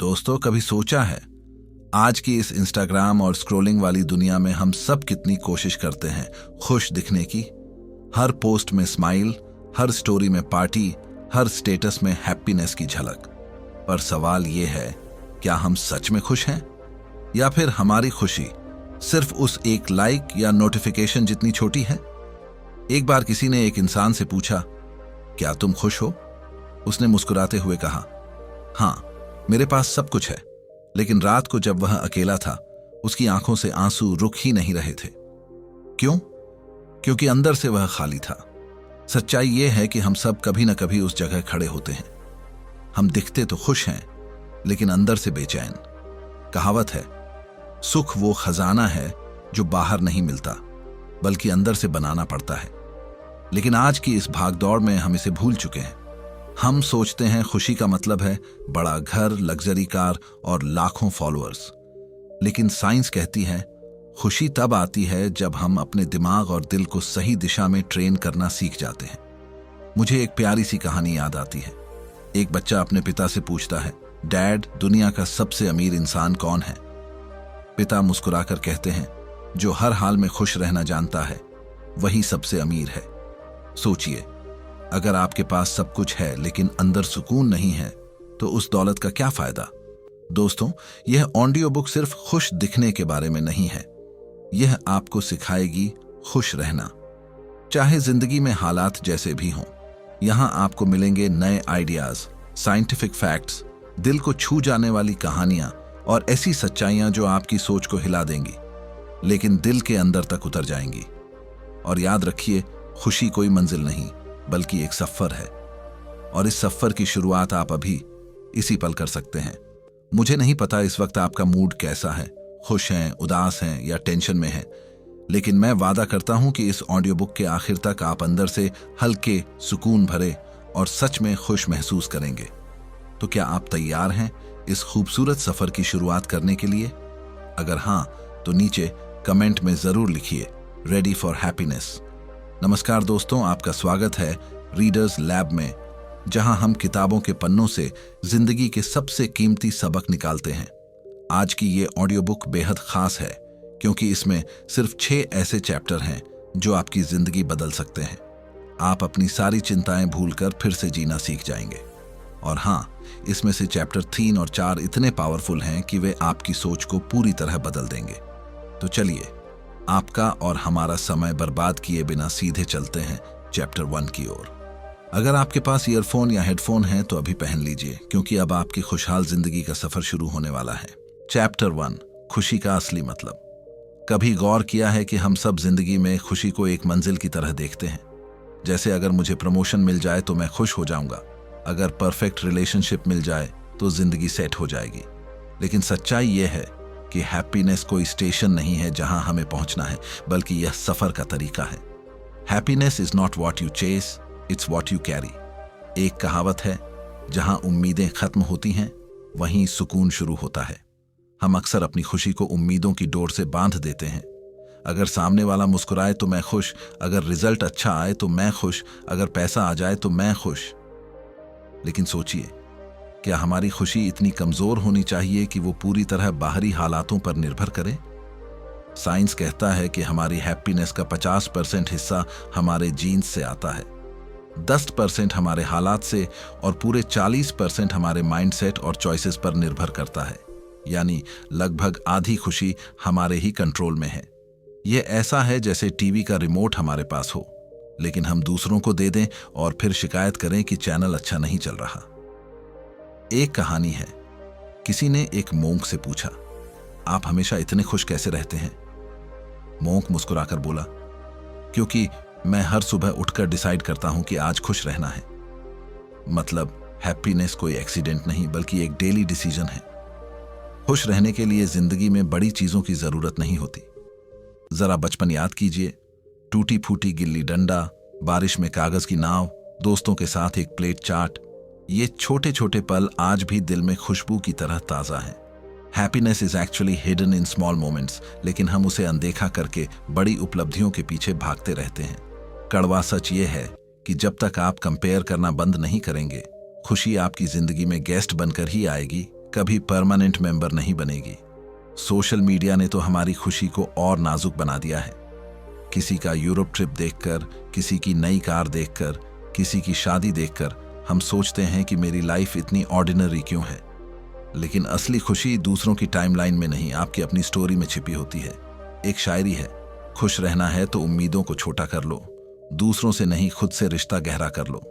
दोस्तों, कभी सोचा है आज की इस इंस्टाग्राम और स्क्रॉलिंग वाली दुनिया में हम सब कितनी कोशिश करते हैं खुश दिखने की। हर पोस्ट में स्माइल, हर स्टोरी में पार्टी, हर स्टेटस में हैप्पीनेस की झलक। पर सवाल ये है, क्या हम सच में खुश हैं, या फिर हमारी खुशी सिर्फ उस एक लाइक या नोटिफिकेशन जितनी छोटी है? एक बार किसी ने एक इंसान से पूछा, क्या तुम खुश हो? उसने मुस्कुराते हुए कहा, हाँ, मेरे पास सब कुछ है। लेकिन रात को जब वह अकेला था, उसकी आंखों से आंसू रुक ही नहीं रहे थे। क्यों? क्योंकि अंदर से वह खाली था। सच्चाई यह है कि हम सब कभी न कभी उस जगह खड़े होते हैं। हम दिखते तो खुश हैं, लेकिन अंदर से बेचैन। कहावत है, सुख वो खजाना है जो बाहर नहीं मिलता, बल्कि अंदर से बनाना पड़ता है। लेकिन आज की इस भागदौड़ में हम इसे भूल चुके हैं। हम सोचते हैं खुशी का मतलब है बड़ा घर, लग्जरी कार और लाखों फॉलोअर्स। लेकिन साइंस कहती है, खुशी तब आती है जब हम अपने दिमाग और दिल को सही दिशा में ट्रेन करना सीख जाते हैं। मुझे एक प्यारी सी कहानी याद आती है। एक बच्चा अपने पिता से पूछता है, डैड, दुनिया का सबसे अमीर इंसान कौन है? पिता मुस्कुराकर कहते हैं, जो हर हाल में खुश रहना जानता है, वही सबसे अमीर है। सोचिए, अगर आपके पास सब कुछ है लेकिन अंदर सुकून नहीं है, तो उस दौलत का क्या फायदा? दोस्तों, यह ऑडियो बुक सिर्फ खुश दिखने के बारे में नहीं है। यह आपको सिखाएगी खुश रहना, चाहे जिंदगी में हालात जैसे भी हों। यहां आपको मिलेंगे नए आइडियाज, साइंटिफिक फैक्ट्स, दिल को छू जाने वाली कहानियां और ऐसी सच्चाइयां जो आपकी सोच को हिला देंगी, लेकिन दिल के अंदर तक उतर जाएंगी। और याद रखिए, खुशी कोई मंजिल नहीं, बल्कि एक सफर है। और इस सफर की शुरुआत आप अभी इसी पल कर सकते हैं। मुझे नहीं पता इस वक्त आपका मूड कैसा है, खुश हैं, उदास हैं या टेंशन में हैं, लेकिन मैं वादा करता हूं कि इस ऑडियो बुक के आखिर तक आप अंदर से हल्के, सुकून भरे और सच में खुश महसूस करेंगे। तो क्या आप तैयार हैं इस खूबसूरत सफर की शुरुआत करने के लिए? अगर हां, तो नीचे कमेंट में जरूर लिखिए, रेडी फॉर हैप्पीनेस। नमस्कार दोस्तों, आपका स्वागत है रीडर्स लैब में, जहां हम किताबों के पन्नों से जिंदगी के सबसे कीमती सबक निकालते हैं। आज की ये ऑडियो बुक बेहद खास है, क्योंकि इसमें सिर्फ 6 ऐसे चैप्टर हैं जो आपकी जिंदगी बदल सकते हैं। आप अपनी सारी चिंताएं भूलकर फिर से जीना सीख जाएंगे। और हाँ, इसमें से चैप्टर 3 और 4 इतने पावरफुल हैं कि वे आपकी सोच को पूरी तरह बदल देंगे। तो चलिए, आपका और हमारा समय बर्बाद किए बिना सीधे चलते हैं चैप्टर 1 की ओर। अगर आपके पास ईयरफोन या हेडफोन है तो अभी पहन लीजिए, क्योंकि अब आपकी खुशहाल जिंदगी का सफर शुरू होने वाला है। चैप्टर 1, खुशी का असली मतलब। कभी गौर किया है कि हम सब जिंदगी में खुशी को एक मंजिल की तरह देखते हैं। जैसे अगर मुझे प्रमोशन मिल जाए तो मैं खुश हो जाऊंगा, अगर परफेक्ट रिलेशनशिप मिल जाए तो जिंदगी सेट हो जाएगी। लेकिन सच्चाई यह है कि हैप्पीनेस कोई स्टेशन नहीं है जहां हमें पहुंचना है, बल्कि यह सफर का तरीका है। Happiness is not what you chase, it's what you carry. एक कहावत है, जहां उम्मीदें खत्म होती हैं, वहीं सुकून शुरू होता है। हम अक्सर अपनी खुशी को उम्मीदों की डोर से बांध देते हैं। अगर सामने वाला मुस्कुराए तो मैं खुश, अगर रिजल्ट अच्छा आए तो मैं खुश, अगर पैसा आ जाए तो मैं खुश। लेकिन सोचिए, क्या हमारी खुशी इतनी कमजोर होनी चाहिए कि वो पूरी तरह बाहरी हालातों पर निर्भर करे? साइंस कहता है कि हमारी हैप्पीनेस का 50% हिस्सा हमारे जीन्स से आता है, 10% हमारे हालात से और पूरे 40% हमारे माइंडसेट और चॉइसेस पर निर्भर करता है। यानी लगभग आधी खुशी हमारे ही कंट्रोल में है। यह ऐसा है जैसे टीवी का रिमोट हमारे पास हो, लेकिन हम दूसरों को दे दें और फिर शिकायत करें कि चैनल अच्छा नहीं चल रहा। एक कहानी है, किसी ने एक मोंक से पूछा, आप हमेशा इतने खुश कैसे रहते हैं? मोंक मुस्कुराकर बोला, क्योंकि मैं हर सुबह उठकर डिसाइड करता हूं कि आज खुश रहना है। मतलब हैप्पीनेस कोई एक्सीडेंट नहीं, बल्कि एक डेली डिसीजन है। खुश रहने के लिए जिंदगी में बड़ी चीजों की जरूरत नहीं होती। जरा बचपन याद कीजिए, टूटी फूटी गिल्ली डंडा, बारिश में कागज की नाव, दोस्तों के साथ एक प्लेट चाट। ये छोटे छोटे पल आज भी दिल में खुशबू की तरह ताजा हैं। Happiness is actually hidden in small moments, लेकिन हम उसे अनदेखा करके बड़ी उपलब्धियों के पीछे भागते रहते हैं। कड़वा सच ये है कि जब तक आप कंपेयर करना बंद नहीं करेंगे, खुशी आपकी जिंदगी में गेस्ट बनकर ही आएगी, कभी परमानेंट मेंबर नहीं बनेगी। सोशल मीडिया ने तो हमारी खुशी को और नाजुक बना दिया है। किसी का यूरोप ट्रिप देखकर, किसी की नई कार देखकर, किसी की शादी देखकर हम सोचते हैं कि मेरी लाइफ इतनी ऑर्डिनरी क्यों है। लेकिन असली खुशी दूसरों की टाइमलाइन में नहीं, आपकी अपनी स्टोरी में छिपी होती है। एक शायरी है, खुश रहना है तो उम्मीदों को छोटा कर लो, दूसरों से नहीं खुद से रिश्ता गहरा कर लो।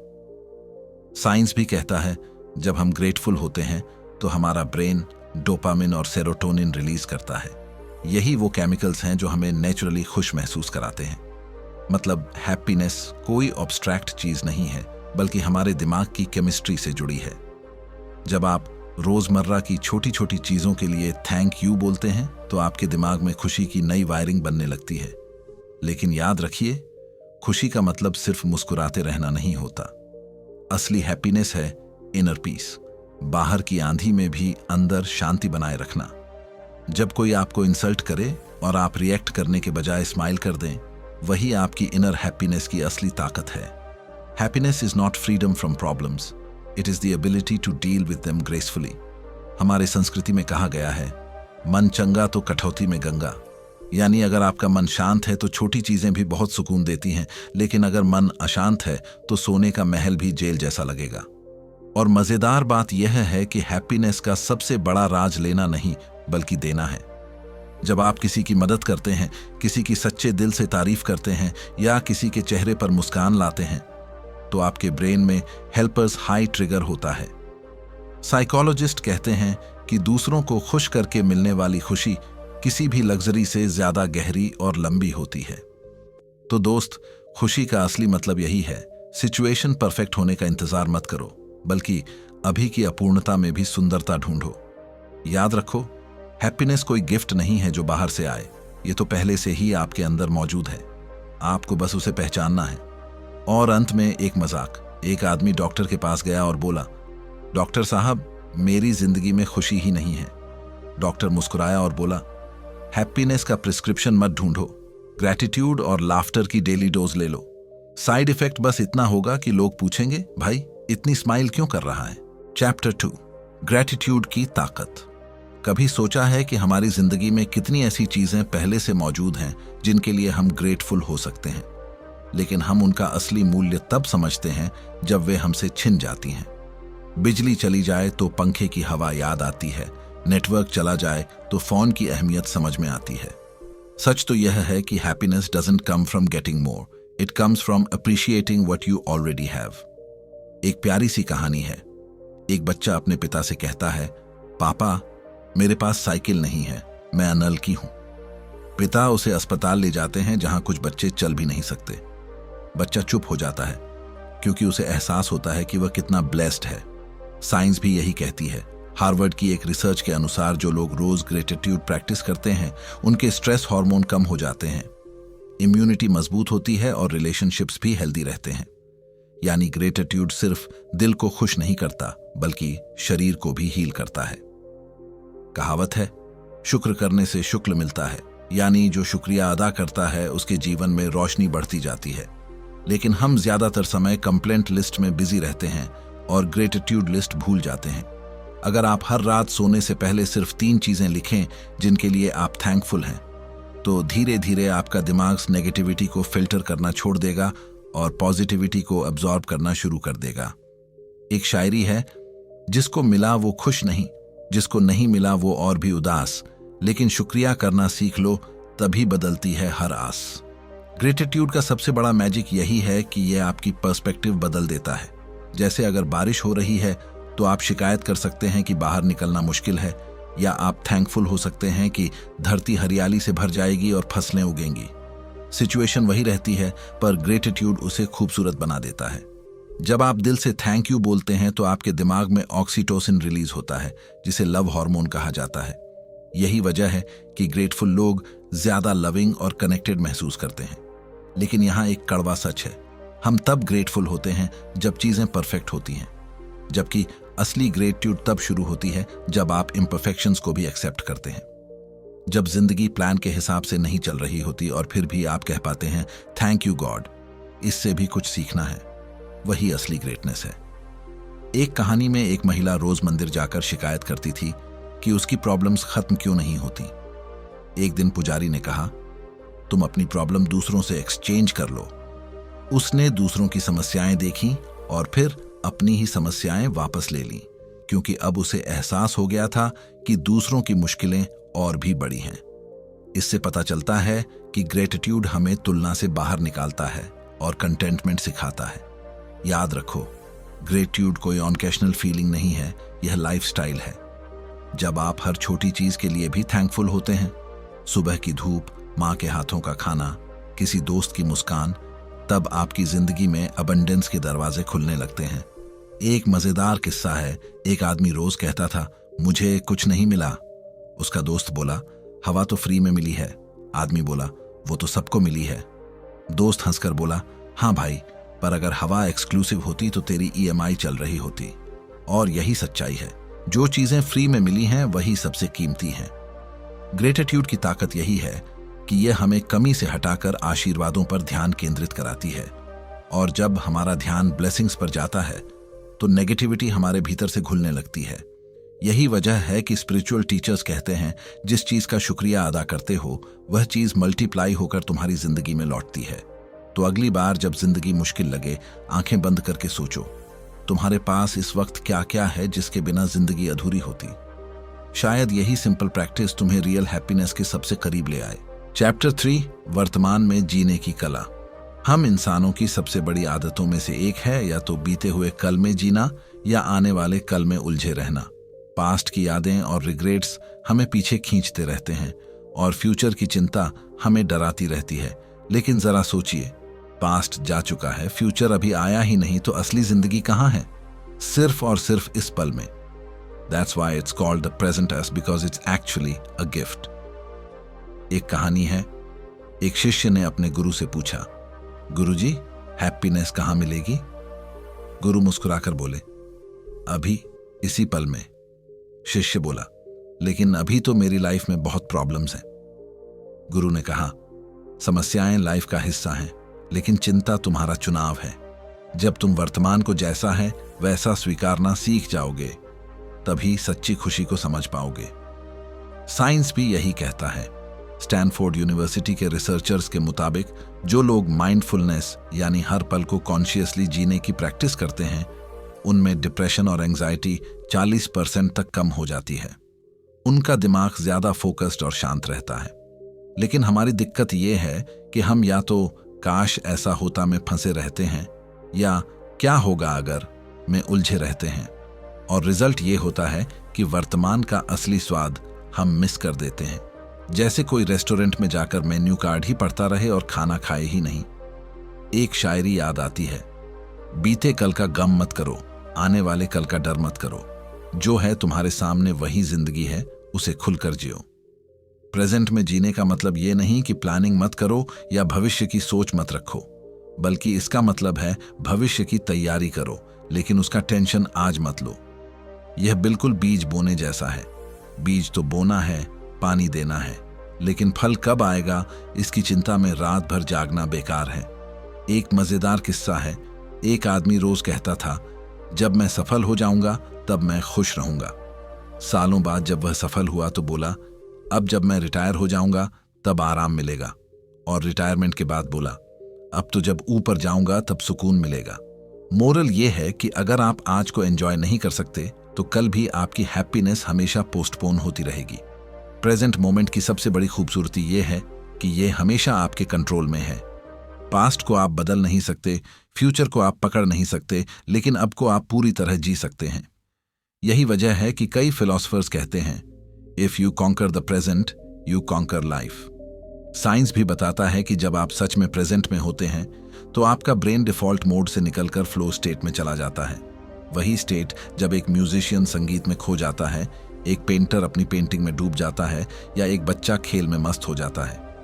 साइंस भी कहता है जब हम ग्रेटफुल होते हैं तो हमारा ब्रेन डोपामिन और सेरोटोनिन रिलीज करता है। यही वो केमिकल्स हैं जो हमें नेचुरली खुश महसूस कराते हैं। मतलब हैप्पीनेस कोई ऑब्स्ट्रैक्ट चीज नहीं है, बल्कि हमारे दिमाग की केमिस्ट्री से जुड़ी है। जब आप रोजमर्रा की छोटी छोटी चीजों के लिए थैंक यू बोलते हैं तो आपके दिमाग में खुशी की नई वायरिंग बनने लगती है। लेकिन याद रखिए, खुशी का मतलब सिर्फ मुस्कुराते रहना नहीं होता। असली हैप्पीनेस है इनर पीस, बाहर की आंधी में भी अंदर शांति बनाए रखना। जब कोई आपको इंसल्ट करे और आप रिएक्ट करने के बजाय स्माइल कर दें, वही आपकी इनर हैप्पीनेस की असली ताकत है। Happiness is not freedom from problems, it is the ability to deal with them gracefully. हमारे संस्कृति में कहा गया है, मन चंगा तो कठौती में गंगा। यानी अगर आपका मन शांत है तो छोटी चीजें भी बहुत सुकून देती हैं, लेकिन अगर मन अशांत है तो सोने का महल भी जेल जैसा लगेगा। और मजेदार बात यह है कि हैप्पीनेस का सबसे बड़ा राज लेना नहीं बल्कि देना है। जब आप किसी की मदद करते हैं, किसी की सच्चे दिल से तारीफ करते हैं या किसी के चेहरे पर मुस्कान लाते हैं, तो आपके ब्रेन में हेल्पर्स हाई ट्रिगर होता है। साइकोलॉजिस्ट कहते हैं कि दूसरों को खुश करके मिलने वाली खुशी किसी भी लग्जरी से ज्यादा गहरी और लंबी होती है। तो दोस्त, खुशी का असली मतलब यही है, सिचुएशन परफेक्ट होने का इंतजार मत करो, बल्कि अभी की अपूर्णता में भी सुंदरता ढूंढो। याद रखो, हैप्पीनेस कोई गिफ्ट नहीं है जो बाहर से आए, ये तो पहले से ही आपके अंदर मौजूद है, आपको बस उसे पहचानना है। और अंत में एक मजाक। एक आदमी डॉक्टर के पास गया और बोला, डॉक्टर साहब, मेरी जिंदगी में खुशी ही नहीं है। डॉक्टर मुस्कुराया और बोला, हैप्पीनेस का प्रिस्क्रिप्शन मत ढूंढो, ग्रैटिट्यूड और लाफ्टर की डेली डोज ले लो। साइड इफेक्ट बस इतना होगा कि लोग पूछेंगे, भाई इतनी स्माइल क्यों कर रहा है। चैप्टर 2, ग्रैटिट्यूड की ताकत। कभी सोचा है कि हमारी जिंदगी में कितनी ऐसी चीजें पहले से मौजूद हैं जिनके लिए हम ग्रेटफुल हो सकते हैं, लेकिन हम उनका असली मूल्य तब समझते हैं जब वे हमसे छिन जाती हैं। बिजली चली जाए तो पंखे की हवा याद आती है, नेटवर्क चला जाए तो फोन की अहमियत समझ में आती है। सच तो यह है कि happiness doesn't come from getting more, it comes from appreciating what you already have. एक प्यारी सी कहानी है। एक बच्चा अपने पिता से कहता है, पापा मेरे पास साइकिल नहीं है, मैं अनलकी हूं। पिता उसे अस्पताल ले जाते हैं जहां कुछ बच्चे चल भी नहीं सकते। बच्चा चुप हो जाता है क्योंकि उसे एहसास होता है कि वह कितना ब्लेस्ड है। साइंस भी यही कहती है। हार्वर्ड की एक रिसर्च के अनुसार जो लोग रोज ग्रेटिट्यूड प्रैक्टिस करते हैं उनके स्ट्रेस हार्मोन कम हो जाते हैं, इम्यूनिटी मजबूत होती है और रिलेशनशिप्स भी हेल्दी रहते हैं। यानी ग्रेटिट्यूड सिर्फ दिल को खुश नहीं करता बल्कि शरीर को भी हील करता है। कहावत है, शुक्र करने से शुक्ल मिलता है, यानी जो शुक्रिया अदा करता है उसके जीवन में रोशनी बढ़ती जाती है। लेकिन हम ज्यादातर समय कंप्लेंट लिस्ट में बिजी रहते हैं और ग्रेटिट्यूड लिस्ट भूल जाते हैं। अगर आप हर रात सोने से पहले सिर्फ 3 चीजें लिखें जिनके लिए आप थैंकफुल हैं, तो धीरे धीरे आपका दिमाग नेगेटिविटी को फिल्टर करना छोड़ देगा और पॉजिटिविटी को अब्सॉर्ब करना शुरू कर देगा। एक शायरी है, जिसको मिला वो खुश नहीं, जिसको नहीं मिला वो और भी उदास, लेकिन शुक्रिया करना सीख लो तभी बदलती है हर आस। ग्रेटिट्यूड का सबसे बड़ा मैजिक यही है कि यह आपकी पर्सपेक्टिव बदल देता है। जैसे अगर बारिश हो रही है तो आप शिकायत कर सकते हैं कि बाहर निकलना मुश्किल है, या आप थैंकफुल हो सकते हैं कि धरती हरियाली से भर जाएगी और फसलें उगेंगी। सिचुएशन वही रहती है पर ग्रेटिट्यूड उसे खूबसूरत बना देता है। जब आप दिल से थैंक यू बोलते हैं तो आपके दिमाग में ऑक्सीटोसिन रिलीज होता है, जिसे लव हार्मोन कहा जाता है। यही वजह है कि ग्रेटफुल लोग ज्यादा लविंग और कनेक्टेड महसूस करते हैं। लेकिन यहाँ एक कड़वा सच है, हम तब ग्रेटफुल होते हैं जब चीजें परफेक्ट होती हैं, जबकि असली ग्रेटिट्यूड तब शुरू होती है जब आप इम्परफेक्शंस को भी एक्सेप्ट करते हैं। जब जिंदगी प्लान के हिसाब से नहीं चल रही होती और फिर भी आप कह पाते हैं, थैंक यू गॉड, इससे भी कुछ सीखना है, वही असली ग्रेटनेस है। एक कहानी में एक महिला रोज मंदिर जाकर शिकायत करती थी कि उसकी प्रॉब्लम्स खत्म क्यों नहीं होती। एक दिन पुजारी ने कहा, तुम अपनी प्रॉब्लम दूसरों से एक्सचेंज कर लो। उसने दूसरों की समस्याएं देखी और फिर अपनी ही समस्याएं वापस ले लीं, क्योंकि अब उसे एहसास हो गया था कि दूसरों की मुश्किलें और भी बड़ी हैं। इससे पता चलता है कि ग्रेटिट्यूड हमें तुलना से बाहर निकालता है और कंटेंटमेंट सिखाता है। याद रखो, ग्रेटिट्यूड कोई ऑकेशनल फीलिंग नहीं है, यह लाइफस्टाइल है। जब आप हर छोटी चीज के लिए भी थैंकफुल होते हैं, सुबह की धूप, माँ के हाथों का खाना, किसी दोस्त की मुस्कान, तब आपकी जिंदगी में अबंडेंस के दरवाजे खुलने लगते हैं। एक मजेदार किस्सा है। एक आदमी रोज कहता था, मुझे कुछ नहीं मिला। उसका दोस्त बोला, हवा तो फ्री में मिली है। आदमी बोला, वो तो सबको मिली है। दोस्त हंसकर बोला, हाँ भाई, पर अगर हवा एक्सक्लूसिव होती तो तेरी EMI चल रही होती। और यही सच्चाई है, जो चीजें फ्री में मिली हैं वही सबसे कीमती हैं। ग्रेटिट्यूड की ताकत यही है कि यह हमें कमी से हटाकर आशीर्वादों पर ध्यान केंद्रित कराती है। और जब हमारा ध्यान ब्लेसिंग्स पर जाता है तो नेगेटिविटी हमारे भीतर से घुलने लगती है। यही वजह है कि स्पिरिचुअल टीचर्स कहते हैं, जिस चीज का शुक्रिया अदा करते हो वह चीज मल्टीप्लाई होकर तुम्हारी जिंदगी में लौटती है। तो अगली बार जब जिंदगी मुश्किल लगे, आंखें बंद करके सोचो, तुम्हारे पास इस वक्त क्या क्या है जिसके बिना जिंदगी अधूरी होती। शायद यही सिंपल प्रैक्टिस तुम्हें रियल हैप्पीनेस के सबसे करीब ले आए। चैप्टर 3, वर्तमान में जीने की कला। हम इंसानों की सबसे बड़ी आदतों में से एक है या तो बीते हुए कल में जीना या आने वाले कल में उलझे रहना। पास्ट की यादें और रिग्रेट्स हमें पीछे खींचते रहते हैं और फ्यूचर की चिंता हमें डराती रहती है। लेकिन जरा सोचिए, पास्ट जा चुका है, फ्यूचर अभी आया ही नहीं, तो असली जिंदगी कहाँ है? सिर्फ और सिर्फ इस पल में। That's why it's called the present as because it's actually a gift. एक कहानी है। एक शिष्य ने अपने गुरु से पूछा, गुरुजी, हैप्पीनेस कहाँ मिलेगी? गुरु मुस्कुराकर बोले, अभी, इसी पल में। शिष्य बोला, लेकिन अभी तो मेरी लाइफ में बहुत प्रॉब्लम्स हैं। गुरु ने कहा, समस्याएं लाइफ का हिस्सा हैं, लेकिन चिंता तुम्हारा चुनाव है। जब तुम वर्तमान को जैसा है वैसा स्वीकारना सीख जाओगे, तभी सच्ची खुशी को समझ पाओगे। साइंस भी यही कहता है। स्टैनफोर्ड यूनिवर्सिटी के रिसर्चर्स के मुताबिक जो लोग माइंडफुलनेस यानी हर पल को कॉन्शियसली जीने की प्रैक्टिस करते हैं, उनमें डिप्रेशन और एंजाइटी 40% तक कम हो जाती है। उनका दिमाग ज्यादा फोकस्ड और शांत रहता है। लेकिन हमारी दिक्कत यह है कि हम या तो काश ऐसा होता में फंसे रहते हैं या क्या होगा अगर में उलझे रहते हैं। और रिजल्ट ये होता है कि वर्तमान का असली स्वाद हम मिस कर देते हैं। जैसे कोई रेस्टोरेंट में जाकर मेन्यू कार्ड ही पढ़ता रहे और खाना खाए ही नहीं। एक शायरी याद आती है, बीते कल का गम मत करो, आने वाले कल का डर मत करो। जो है तुम्हारे सामने वही जिंदगी है, उसे खुलकर जियो। प्रेजेंट में जीने का मतलब ये नहीं कि प्लानिंग मत करो या भविष्य की सोच मत रखो, बल्कि इसका मतलब है भविष्य की तैयारी करो, लेकिन उसका टेंशन आज मत लो। यह बिल्कुल बीज बोने जैसा है। बीज तो बोना है, पानी देना है, लेकिन फल कब आएगा इसकी चिंता में रात भर जागना बेकार है। एक मजेदार किस्सा है। एक आदमी रोज कहता था, जब मैं सफल हो जाऊंगा तब मैं खुश रहूंगा। सालों बाद जब वह सफल हुआ तो बोला, अब जब मैं रिटायर हो जाऊंगा तब आराम मिलेगा। और रिटायरमेंट के बाद बोला, अब तो जब ऊपर जाऊंगा तब सुकून मिलेगा। मोरल यह है कि अगर आप आज को एंजॉय नहीं कर सकते तो कल भी आपकी हैप्पीनेस हमेशा पोस्टपोन होती रहेगी। प्रेजेंट मोमेंट की सबसे बड़ी खूबसूरती यह है कि यह हमेशा आपके कंट्रोल में है। पास्ट को आप बदल नहीं सकते, फ्यूचर को आप पकड़ नहीं सकते, लेकिन अब को आप पूरी तरह जी सकते हैं। यही वजह है कि कई फिलोसफर्स कहते हैं, if you conquer the present you conquer life. Science भी बताता है कि जब आप सच में प्रेजेंट में होते हैं तो आपका ब्रेन डिफॉल्ट मोड से निकलकर फ्लो स्टेट में चला जाता है। वही स्टेट जब एक म्यूजिशियन संगीत में खो जाता है, एक पेंटर अपनी पेंटिंग में डूब जाता है या एक बच्चा खेल में मस्त हो जाता है।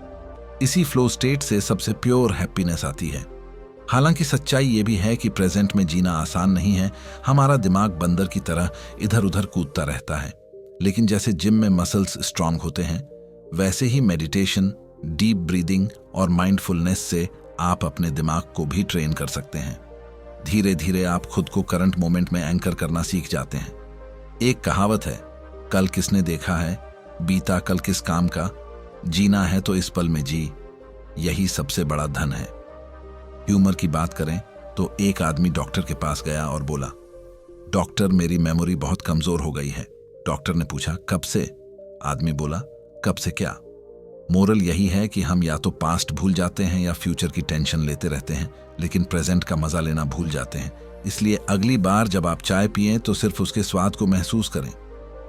इसी फ्लो स्टेट से सबसे प्योर हैप्पीनेस आती है। हालांकि सच्चाई ये भी है कि प्रेजेंट में जीना आसान नहीं है। हमारा दिमाग बंदर की तरह इधर उधर कूदता रहता है। लेकिन जैसे जिम में मसल्स स्ट्रांग होते हैं, वैसे ही मेडिटेशन, डीप ब्रीदिंग और माइंडफुलनेस से आप अपने दिमाग को भी ट्रेन कर सकते हैं। धीरे धीरे आप खुद को करंट मोमेंट में एंकर करना सीख जाते हैं। एक कहावत है, कल किसने देखा है, बीता कल किस काम का, जीना है तो इस पल में जी, यही सबसे बड़ा धन है। ह्यूमर की बात करें तो एक आदमी डॉक्टर के पास गया और बोला, डॉक्टर मेरी मेमोरी बहुत कमजोर हो गई है। डॉक्टर ने पूछा, कब से? आदमी बोला, कब से क्या? मोरल यही है कि हम या तो पास्ट भूल जाते हैं या फ्यूचर की टेंशन लेते रहते हैं, लेकिन प्रेजेंट का मजा लेना भूल जाते हैं। इसलिए अगली बार जब आप चाय पिएं तो सिर्फ उसके स्वाद को महसूस करें,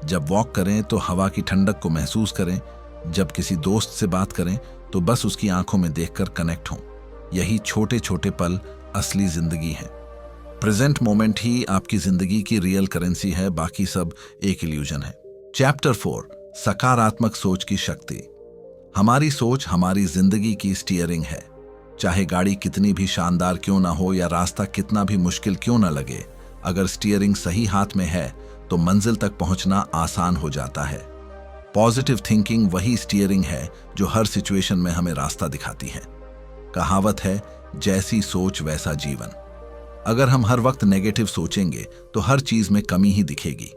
जब वॉक करें तो हवा की ठंडक को महसूस करें, जब किसी दोस्त से बात करें तो बस उसकी आंखों में देखकर कनेक्ट हों। यही छोटे छोटे पल असली जिंदगी है। प्रेजेंट मोमेंट ही आपकी जिंदगी की रियल करेंसी है, बाकी सब एक इल्यूजन है। चैप्टर 4, सकारात्मक सोच की शक्ति। हमारी सोच हमारी जिंदगी की स्टीयरिंग है। चाहे गाड़ी कितनी भी शानदार क्यों ना हो या रास्ता कितना भी मुश्किल क्यों ना लगे, अगर स्टीयरिंग सही हाथ में है तो मंजिल तक पहुंचना आसान हो जाता है। पॉजिटिव थिंकिंग वही स्टीयरिंग है जो हर सिचुएशन में हमें रास्ता दिखाती है। कहावत है, जैसी सोच वैसा जीवन। अगर हम हर वक्त नेगेटिव सोचेंगे तो हर चीज में कमी ही दिखेगी,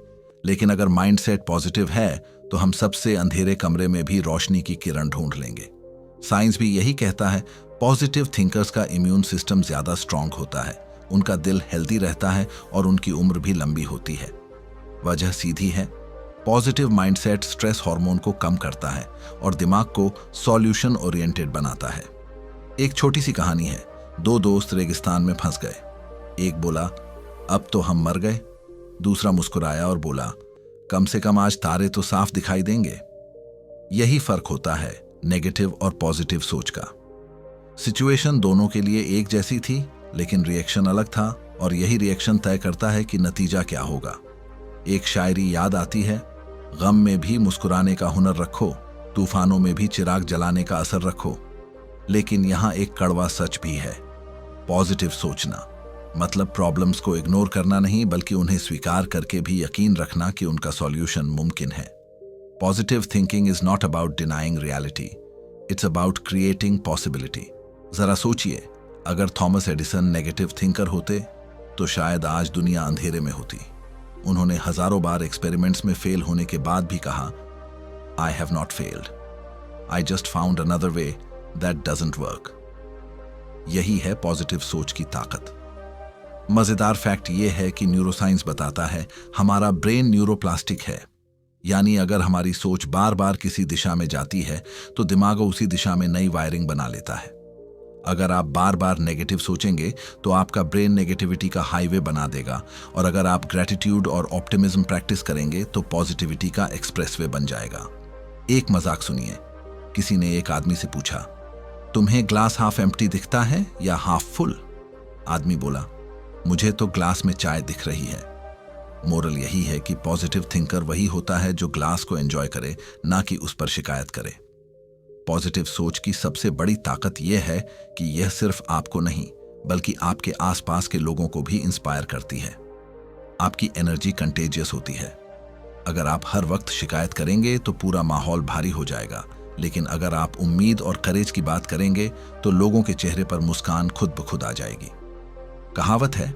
लेकिन अगर माइंडसेट पॉजिटिव है तो हम सबसे अंधेरे कमरे में भी रोशनी की किरण ढूंढ लेंगे। साइंस भी यही कहता है, पॉजिटिव थिंकर्स का इम्यून सिस्टम ज्यादा स्ट्रांग होता है, उनका दिल हेल्दी रहता है और उनकी उम्र भी लंबी होती है। वजह सीधी है, पॉजिटिव माइंडसेट स्ट्रेस हार्मोन को कम करता है और दिमाग को सॉल्यूशन ओरिएंटेड बनाता है। एक छोटी सी कहानी है, दो दोस्त रेगिस्तान में फंस गए। एक बोला, अब तो हम मर गए। दूसरा मुस्कुराया और बोला, कम से कम आज तारे तो साफ दिखाई देंगे। यही फर्क होता है नेगेटिव और पॉजिटिव सोच का। सिचुएशन दोनों के लिए एक जैसी थी, लेकिन रिएक्शन अलग था और यही रिएक्शन तय करता है कि नतीजा क्या होगा। एक शायरी याद आती है, गम में भी मुस्कुराने का हुनर रखो, तूफानों में भी चिराग जलाने का असर रखो। लेकिन यहां एक कड़वा सच भी है, पॉजिटिव सोचना मतलब प्रॉब्लम्स को इग्नोर करना नहीं, बल्कि उन्हें स्वीकार करके भी यकीन रखना कि उनका सॉल्यूशन मुमकिन है। Positive thinking is not about denying reality, it's about creating possibility. जरा सोचिए, अगर थॉमस एडिसन नेगेटिव थिंकर होते तो शायद आज दुनिया अंधेरे में होती। उन्होंने हजारों बार एक्सपेरिमेंट्स में फेल होने के बाद भी कहा, I have not failed, I just found another way that doesn't work. यही है पॉजिटिव सोच की ताकत। मजेदार फैक्ट यह है कि न्यूरोसाइंस बताता है हमारा ब्रेन न्यूरोप्लास्टिक है, यानी अगर हमारी सोच बार बार किसी दिशा में जाती है तो दिमाग उसी दिशा में नई वायरिंग बना लेता है। अगर आप बार बार नेगेटिव सोचेंगे तो आपका ब्रेन नेगेटिविटी का हाईवे बना देगा, और अगर आप ग्रेटिट्यूड और ऑप्टिमिज्म प्रैक्टिस करेंगे तो पॉजिटिविटी का एक्सप्रेसवे बन जाएगा। एक मजाक सुनिए, किसी ने एक आदमी से पूछा, तुम्हें ग्लास हाफ एम्प्टी दिखता है या हाफ फुल? आदमी बोला, मुझे तो ग्लास में चाय दिख रही है। मोरल यही है कि पॉजिटिव थिंकर वही होता है जो ग्लास को एंजॉय करे, ना कि उस पर शिकायत करे। पॉजिटिव सोच की सबसे बड़ी ताकत यह है कि यह सिर्फ आपको नहीं बल्कि आपके आसपास के लोगों को भी इंस्पायर करती है। आपकी एनर्जी कंटेजियस होती है। अगर आप हर वक्त शिकायत करेंगे तो पूरा माहौल भारी हो जाएगा, लेकिन अगर आप उम्मीद और करेज की बात करेंगे तो लोगों के चेहरे पर मुस्कान खुद ब खुद आ जाएगी। कहावत है,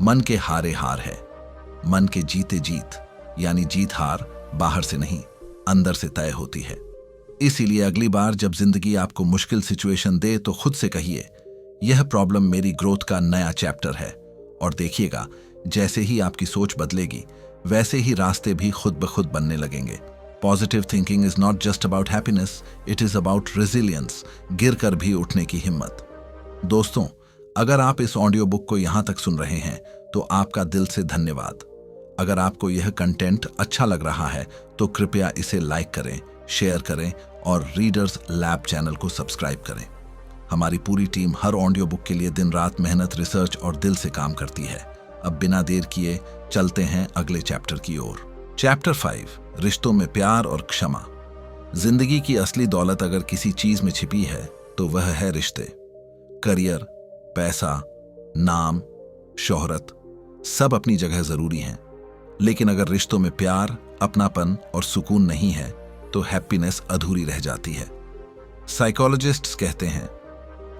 मन के हारे हार है, मन के जीते जीत, यानी जीत हार बाहर से नहीं अंदर से तय होती है। इसीलिए अगली बार जब जिंदगी आपको मुश्किल सिचुएशन दे तो खुद से कहिए, यह प्रॉब्लम मेरी ग्रोथ का नया चैप्टर है, और देखिएगा जैसे ही आपकी सोच बदलेगी वैसे ही रास्ते भी खुद ब खुद बनने लगेंगे। Positive thinking is not just about happiness, it is about resilience, गिर कर भी उठने की हिम्मत। दोस्तों, अगर आप इस ऑडियो बुक को यहां तक सुन रहे हैं तो आपका दिल से धन्यवाद। अगर आपको यह कंटेंट अच्छा लग रहा है तो कृपया इसे लाइक करें, शेयर करें और रीडर्स लैब चैनल को सब्सक्राइब करें। हमारी पूरी टीम हर ऑडियो बुक के लिए दिन रात मेहनत, रिसर्च और दिल से काम करती है। अब बिना देर किए चलते हैं अगले चैप्टर की ओर। चैप्टर 5, रिश्तों में प्यार और क्षमा। जिंदगी की असली दौलत अगर किसी चीज में छिपी है तो वह है रिश्ते। करियर, पैसा, नाम, शोहरत सब अपनी जगह जरूरी हैं, लेकिन अगर रिश्तों में प्यार, अपनापन और सुकून नहीं है तो हैप्पीनेस अधूरी रह जाती है। साइकोलॉजिस्ट्स कहते हैं,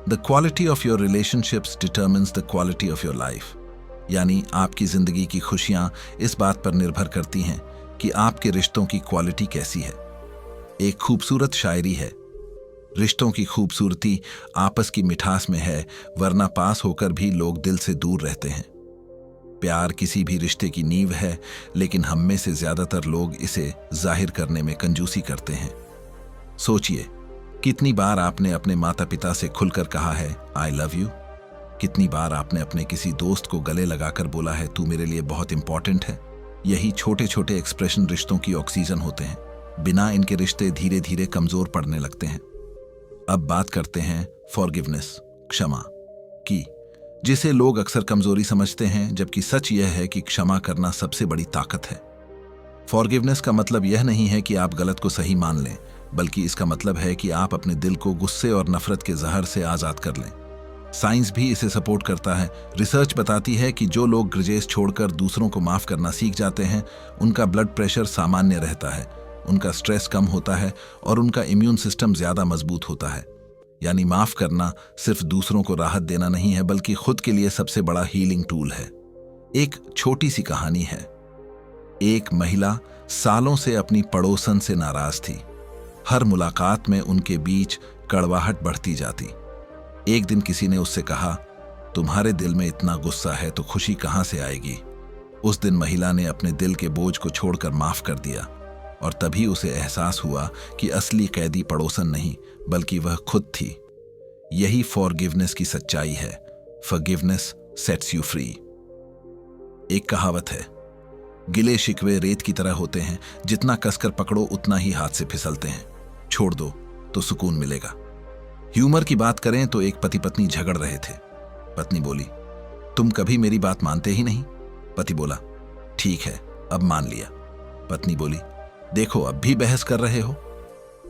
the quality of your relationships determines the quality of your life. यानी आपकी जिंदगी की खुशियां इस बात पर निर्भर करती हैं कि आपके रिश्तों की क्वालिटी कैसी है। एक खूबसूरत शायरी है, रिश्तों की खूबसूरती आपस की मिठास में है, वरना पास होकर भी लोग दिल से दूर रहते हैं। प्यार किसी भी रिश्ते की नींव है, लेकिन हम में से ज्यादातर लोग इसे जाहिर करने में कंजूसी करते हैं। सोचिए, कितनी बार आपने अपने माता पिता से खुलकर कहा है आई लव यू? कितनी बार आपने अपने किसी दोस्त को गले लगाकर बोला है तू मेरे लिए बहुत इंपॉर्टेंट है? यही छोटे छोटे एक्सप्रेशन रिश्तों की ऑक्सीजन होते हैं। बिना इनके रिश्ते धीरे धीरे कमजोर पड़ने लगते हैं। अब बात करते हैं फॉरगिवनेस, क्षमा की, जिसे लोग अक्सर कमजोरी समझते हैं, जबकि सच यह है कि क्षमा करना सबसे बड़ी ताकत है। फॉरगिवनेस का मतलब यह नहीं है कि आप गलत को सही मान लें, बल्कि इसका मतलब है कि आप अपने दिल को गुस्से और नफरत के जहर से आजाद कर लें। साइंस भी इसे सपोर्ट करता है। रिसर्च बताती है कि जो लोग ग्रजेस छोड़कर दूसरों को माफ करना सीख जाते हैं, उनका ब्लड प्रेशर सामान्य रहता है, उनका स्ट्रेस कम होता है और उनका इम्यून सिस्टम ज्यादा मजबूत होता है। यानी माफ करना सिर्फ दूसरों को राहत देना नहीं है, बल्कि खुद के लिए सबसे बड़ा हीलिंग टूल है। एक छोटी सी कहानी है। एक महिला सालों से अपनी पड़ोसन से नाराज थी। हर मुलाकात में उनके बीच कड़वाहट बढ़ती जाती। एक दिन किसी ने उससे कहा, तुम्हारे दिल में इतना गुस्सा है तो खुशी कहां से आएगी? उस दिन महिला ने अपने दिल के बोझ को छोड़कर माफ कर दिया, और तभी उसे एहसास हुआ कि असली कैदी पड़ोसन नहीं, बल्कि वह खुद थी। यही फॉरगिवनेस की सच्चाई है। Forgiveness sets you free. एक कहावत है, गिले शिकवे रेत की तरह होते हैं, जितना कसकर पकड़ो उतना ही हाथ से फिसलते हैं, छोड़ दो तो सुकून मिलेगा। ह्यूमर की बात करें तो एक पति पत्नी झगड़ रहे थे। पत्नी बोली, तुम कभी मेरी बात मानते ही नहीं। पति बोला, ठीक है अब मान लिया। पत्नी बोली, देखो अब भी बहस कर रहे हो।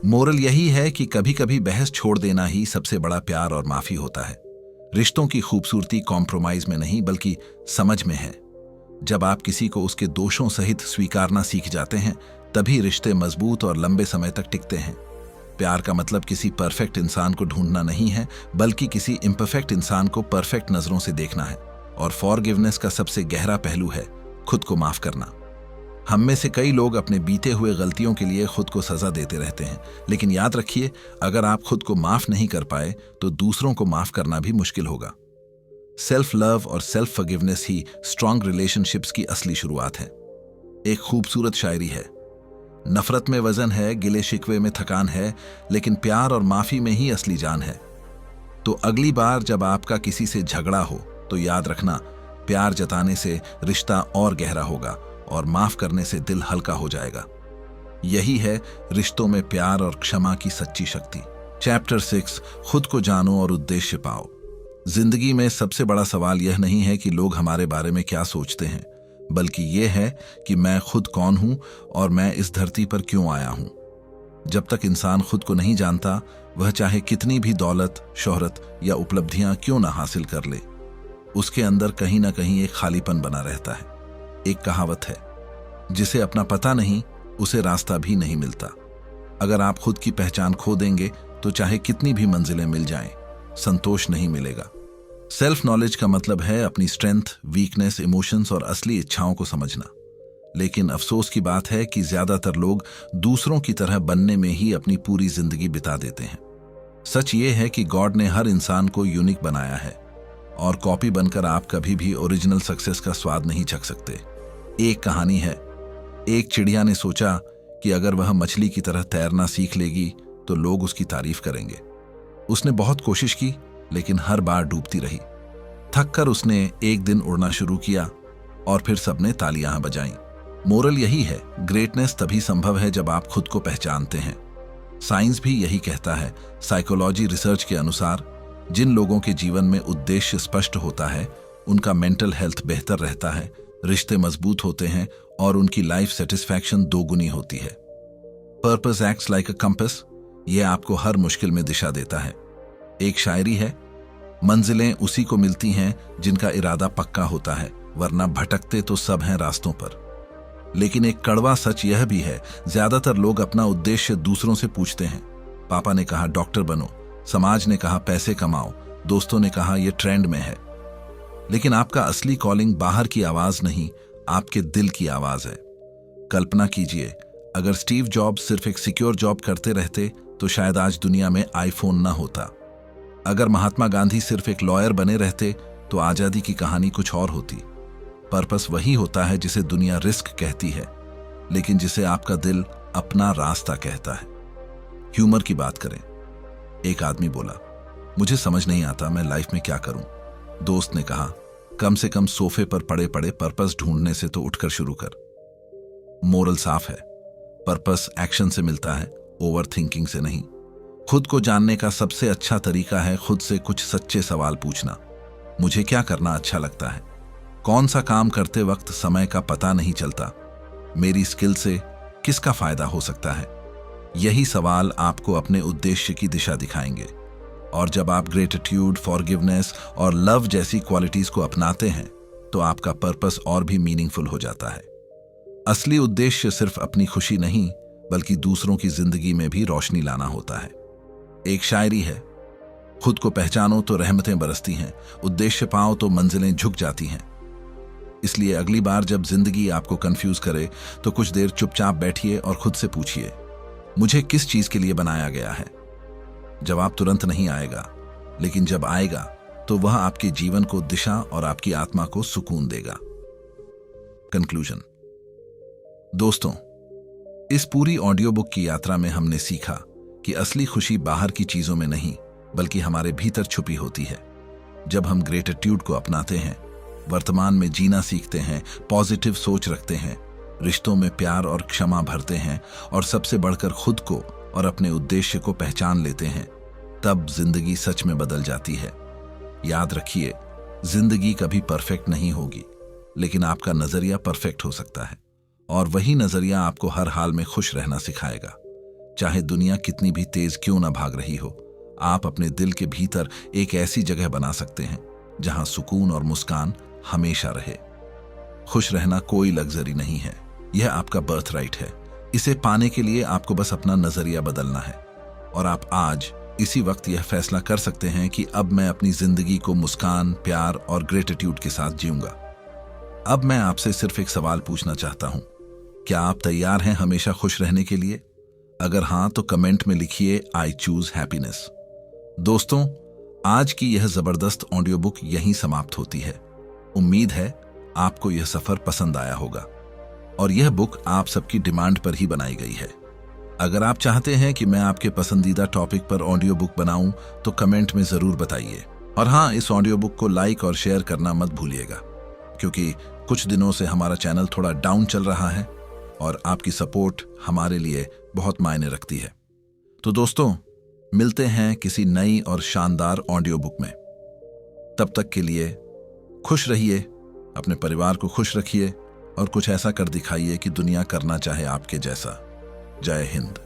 मोरल यही है कि कभी कभी बहस छोड़ देना ही सबसे बड़ा प्यार और माफी होता है। रिश्तों की खूबसूरती कॉम्प्रोमाइज में नहीं, बल्कि समझ में है। जब आप किसी को उसके दोषों सहित स्वीकारना सीख जाते हैं, तभी रिश्ते मजबूत और लंबे समय तक टिकते हैं। प्यार का मतलब किसी परफेक्ट इंसान को ढूंढना नहीं है, बल्कि किसी इम्परफेक्ट इंसान को परफेक्ट नजरों से देखना है। और फॉरगिवनेस का सबसे गहरा पहलू है खुद को माफ करना। हम में से कई लोग अपने बीते हुए गलतियों के लिए खुद को सजा देते रहते हैं, लेकिन याद रखिए, अगर आप खुद को माफ नहीं कर पाए तो दूसरों को माफ करना भी मुश्किल होगा। सेल्फ लव और सेल्फ फॉरगिवनेस ही स्ट्रॉन्ग रिलेशनशिप्स की असली शुरुआत है। एक खूबसूरत शायरी है, नफरत में वजन है, गिले शिकवे में थकान है, लेकिन प्यार और माफी में ही असली जान है। तो अगली बार जब आपका किसी से झगड़ा हो तो याद रखना, प्यार जताने से रिश्ता और गहरा होगा और माफ करने से दिल हल्का हो जाएगा। यही है रिश्तों में प्यार और क्षमा की सच्ची शक्ति। चैप्टर 6, खुद को जानो और उद्देश्य पाओ। जिंदगी में सबसे बड़ा सवाल यह नहीं है कि लोग हमारे बारे में क्या सोचते हैं, बल्कि यह है कि मैं खुद कौन हूं और मैं इस धरती पर क्यों आया हूं। जब तक इंसान खुद को नहीं जानता, वह चाहे कितनी भी दौलत, शोहरत या उपलब्धियां क्यों ना हासिल कर ले, उसके अंदर कहीं ना कहीं एक खालीपन बना रहता है। एक कहावत है, जिसे अपना पता नहीं उसे रास्ता भी नहीं मिलता। अगर आप खुद की पहचान खो देंगे तो चाहे कितनी भी मंजिलें मिल जाएं, संतोष नहीं मिलेगा। सेल्फ नॉलेज का मतलब है अपनी स्ट्रेंथ, वीकनेस, इमोशंस और असली इच्छाओं को समझना। लेकिन अफसोस की बात है कि ज्यादातर लोग दूसरों की तरह बनने में ही अपनी पूरी जिंदगी बिता देते हैं। सच ये है कि गॉड ने हर इंसान को यूनिक बनाया है, और कॉपी बनकर आप कभी भी ओरिजिनल सक्सेस का स्वाद नहीं चख सकते। एक कहानी है, एक चिड़िया ने सोचा कि अगर वह मछली की तरह तैरना सीख लेगी तो लोग उसकी तारीफ करेंगे। उसने बहुत कोशिश की, लेकिन हर बार डूबती रही। थककर उसने एक दिन उड़ना शुरू किया और फिर सबने तालियां बजाईं। मोरल यही है, ग्रेटनेस तभी संभव है जब आप खुद को पहचानते हैं। साइंस भी यही कहता है। साइकोलॉजी रिसर्च के अनुसार जिन लोगों के जीवन में उद्देश्य स्पष्ट होता है, उनका मेंटल हेल्थ बेहतर रहता है, रिश्ते मजबूत होते हैं और उनकी लाइफ सेटिस्फैक्शन दोगुनी होती है। Purpose acts like a compass, यह आपको हर मुश्किल में दिशा देता है। एक शायरी है, मंजिलें उसी को मिलती हैं जिनका इरादा पक्का होता है, वरना भटकते तो सब हैं रास्तों पर। लेकिन एक कड़वा सच यह भी है, ज्यादातर लोग अपना उद्देश्य दूसरों से पूछते हैं। पापा ने कहा डॉक्टर बनो, समाज ने कहा पैसे कमाओ, दोस्तों ने कहा यह ट्रेंड में है। लेकिन आपका असली कॉलिंग बाहर की आवाज नहीं, आपके दिल की आवाज है। कल्पना कीजिए, अगर स्टीव जॉब्स सिर्फ एक सिक्योर जॉब करते रहते तो शायद आज दुनिया में आईफोन ना होता। अगर महात्मा गांधी सिर्फ एक लॉयर बने रहते तो आजादी की कहानी कुछ और होती। पर्पस वही होता है जिसे दुनिया रिस्क कहती है, लेकिन जिसे आपका दिल अपना रास्ता कहता है। ह्यूमर की बात करें। एक आदमी बोला, मुझे समझ नहीं आता मैं लाइफ में क्या करूं। दोस्त ने कहा, कम से कम सोफे पर पड़े पड़े पर्पस ढूंढने से तो उठकर शुरू कर। मोरल साफ है, पर्पस एक्शन से मिलता है, ओवर थिंकिंग से नहीं। खुद को जानने का सबसे अच्छा तरीका है खुद से कुछ सच्चे सवाल पूछना। मुझे क्या करना अच्छा लगता है? कौन सा काम करते वक्त समय का पता नहीं चलता? मेरी स्किल से किसका फायदा हो सकता है? यही सवाल आपको अपने उद्देश्य की दिशा दिखाएंगे। और जब आप ग्रेटिट्यूड, फॉरगिवनेस और लव जैसी क्वालिटीज को अपनाते हैं तो आपका पर्पस और भी मीनिंगफुल हो जाता है। असली उद्देश्य सिर्फ अपनी खुशी नहीं बल्कि दूसरों की जिंदगी में भी रोशनी लाना होता है। एक शायरी है, खुद को पहचानो तो रहमतें बरसती हैं, उद्देश्य पाओ तो मंजिलें झुक जाती हैं। इसलिए अगली बार जब जिंदगी आपको कंफ्यूज करे तो कुछ देर चुपचाप बैठिए और खुद से पूछिए, मुझे किस चीज के लिए बनाया गया है? जवाब तुरंत नहीं आएगा, लेकिन जब आएगा तो वह आपके जीवन को दिशा और आपकी आत्मा को सुकून देगा। कंक्लूजन। दोस्तों, इस पूरी ऑडियो बुक की यात्रा में हमने सीखा कि असली खुशी बाहर की चीजों में नहीं बल्कि हमारे भीतर छुपी होती है। जब हम ग्रेटिट्यूड को अपनाते हैं, वर्तमान में जीना सीखते हैं, पॉजिटिव सोच रखते हैं, रिश्तों में प्यार और क्षमा भरते हैं और सबसे बढ़कर खुद को और अपने उद्देश्य को पहचान लेते हैं, तब जिंदगी सच में बदल जाती है। याद रखिए, जिंदगी कभी परफेक्ट नहीं होगी, लेकिन आपका नजरिया परफेक्ट हो सकता है और वही नजरिया आपको हर हाल में खुश रहना सिखाएगा। चाहे दुनिया कितनी भी तेज क्यों ना भाग रही हो, आप अपने दिल के भीतर एक ऐसी जगह बना सकते हैं जहां सुकून और मुस्कान हमेशा रहे। खुश रहना कोई लग्जरी नहीं है, यह आपका बर्थ राइट है। इसे पाने के लिए आपको बस अपना नजरिया बदलना है। और आप आज इसी वक्त यह फैसला कर सकते हैं कि अब मैं अपनी जिंदगी को मुस्कान, प्यार और ग्रेटिट्यूड के साथ जीऊंगा। अब मैं आपसे सिर्फ एक सवाल पूछना चाहता हूं, क्या आप तैयार हैं हमेशा खुश रहने के लिए? अगर हां तो कमेंट में लिखिए, आई चूज हैप्पीनेस। दोस्तों, आज की यह जबरदस्त ऑडियो बुक यहीं समाप्त होती है। उम्मीद है आपको यह सफर पसंद आया होगा और यह बुक आप सबकी डिमांड पर ही बनाई गई है। अगर आप चाहते हैं कि मैं आपके पसंदीदा टॉपिक पर ऑडियो बुक बनाऊं तो कमेंट में जरूर बताइए। और हाँ, इस ऑडियो बुक को लाइक और शेयर करना मत भूलिएगा, क्योंकि कुछ दिनों से हमारा चैनल थोड़ा डाउन चल रहा है और आपकी सपोर्ट हमारे लिए बहुत मायने रखती है। तो दोस्तों, मिलते हैं किसी नई और शानदार ऑडियो बुक में। तब तक के लिए खुश रहिए, अपने परिवार को खुश रखिए और कुछ ऐसा कर दिखाइए कि दुनिया करना चाहे आपके जैसा। जय हिंद।